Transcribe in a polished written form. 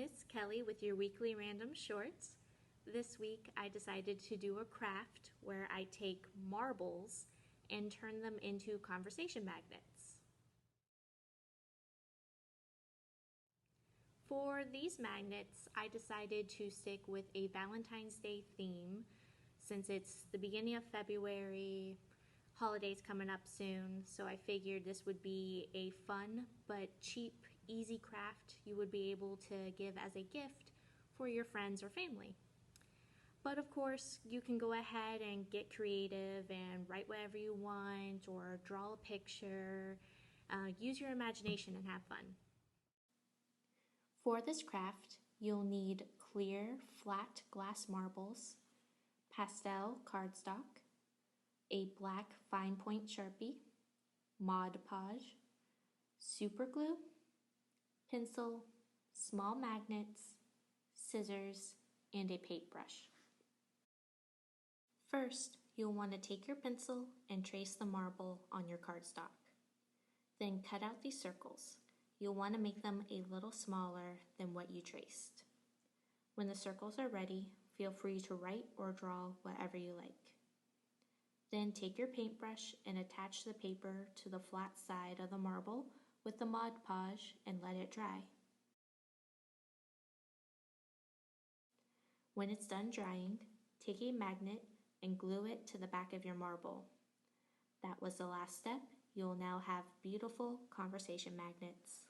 Miss Kelly with your weekly random shorts. This week I decided to do a craft where I take marbles and turn them into conversation magnets. For these magnets, I decided to stick with a Valentine's Day theme since it's the beginning of February, holidays coming up soon, so I figured this would be a fun but cheap, easy craft you would be able to give as a gift for your friends or family. But of course, you can go ahead and get creative and write whatever you want or draw a picture. Use your imagination and have fun. For this craft, you'll need clear, flat glass marbles, pastel cardstock, a black fine point Sharpie, Mod Podge, super glue, pencil, small magnets, scissors, and a paintbrush. First, you'll want to take your pencil and trace the marble on your cardstock. Then cut out these circles. You'll want to make them a little smaller than what you traced. When the circles are ready, feel free to write or draw whatever you like. Then take your paintbrush and attach the paper to the flat side of the marble with the Mod Podge and let it dry. When it's done drying, take a magnet and glue it to the back of your marble. That was the last step. You'll now have beautiful conversation magnets.